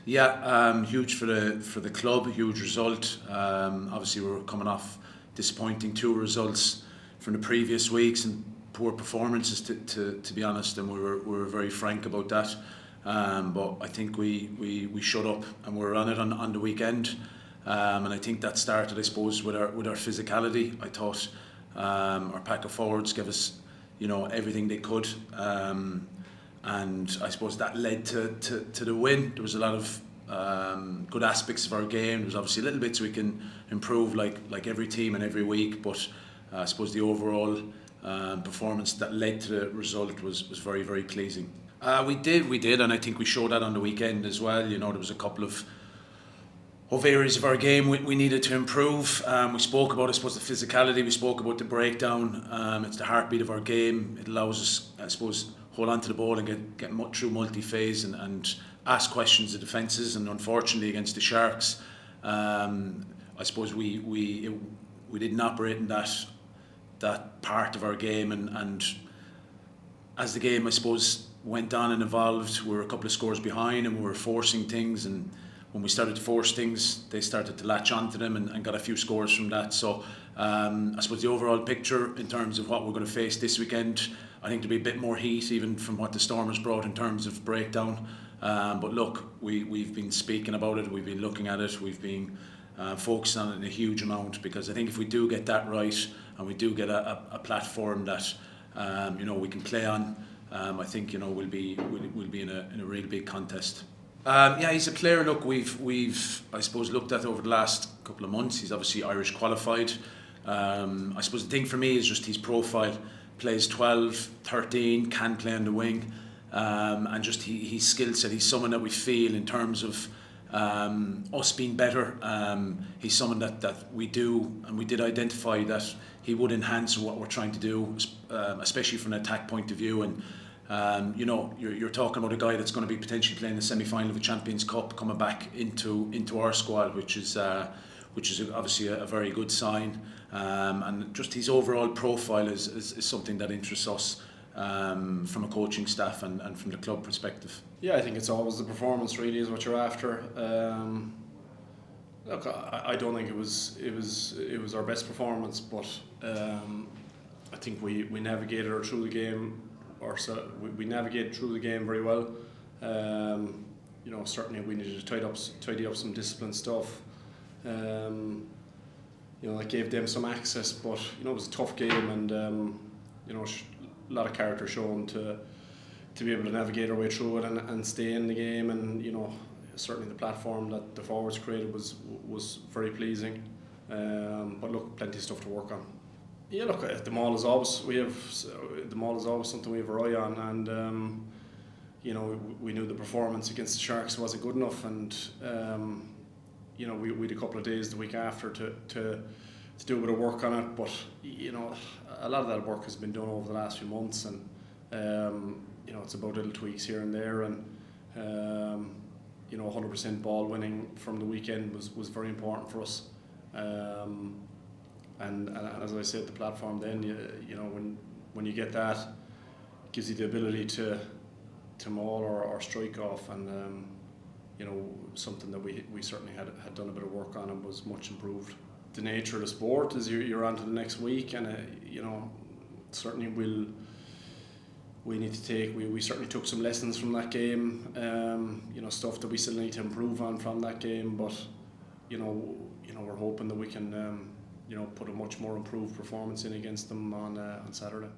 Yeah, huge for the club, huge result. Obviously, we're coming off disappointing 2 results from the previous weeks and poor performances, to be honest, and we were very frank about that. But I think we shut up and we were on it on the weekend. And I think that started, I suppose, with our physicality. I thought our pack of forwards gave us, everything they could. And I suppose that led to the win. There was a lot of good aspects of our game. There was obviously little bits we can improve, like every team and every week. But I suppose the overall performance that led to the result was very, very pleasing. We did, and I think we showed that on the weekend as well. There was a couple of areas of our game we needed to improve. We spoke about, I suppose, the physicality. We spoke about the breakdown. It's the heartbeat of our game. It allows us, I suppose, hold on to the ball and get through multi-phase and ask questions of defences. And unfortunately, against the Sharks, I suppose we didn't operate in that part of our game. And as the game, I suppose, went on and evolved, we were a couple of scores behind and we were forcing things. And when we started to force things, they started to latch onto them and got a few scores from that. So I suppose the overall picture in terms of what we're going to face this weekend, I think there'll be a bit more heat even from what the Stormers brought in terms of breakdown. But look, we've been speaking about it, we've been looking at it, we've been focused on it in a huge amount, because I think if we do get that right and we do get a platform that we can play on, I think we'll be in a really big contest. Yeah, he's a player. Look, we've I suppose looked at over the last couple of months. He's obviously Irish qualified. I suppose the thing for me is just his profile. Plays 12, 13, can play on the wing, and just his skill set. He's someone that we feel in terms of us being better. He's someone that we do, and we did identify that he would enhance what we're trying to do, especially from an attack point of view. And you're talking about a guy that's going to be potentially playing the semi-final of a Champions Cup, coming back into our squad, which is obviously a very good sign. And just his overall profile is something that interests us from a coaching staff and from the club perspective. Yeah, I think it's always the performance really is what you're after. Look, I don't think it was our best performance, but I think we navigated through the game. We navigated through the game very well. Certainly we needed to tidy up some discipline stuff. That gave them some access, but it was a tough game, and a lot of character shown to be able to navigate our way through it and stay in the game. And certainly the platform that the forwards created was very pleasing. But look, plenty of stuff to work on. Yeah, look, the maul is always something we have our eye on, and we knew the performance against the Sharks wasn't good enough, and we had a couple of days the week after to do a bit of work on it. But a lot of that work has been done over the last few months, and it's about little tweaks here and there, and 100% ball winning from the weekend was very important for us. And as I said, the platform then, when you get that, it gives you the ability to maul or strike off, and something that we certainly had done a bit of work on and was much improved. The nature of the sport is you're on to the next week, and certainly we need to take. We certainly took some lessons from that game. Stuff that we still need to improve on from that game, but we're hoping that we can put a much more improved performance in against them on Saturday.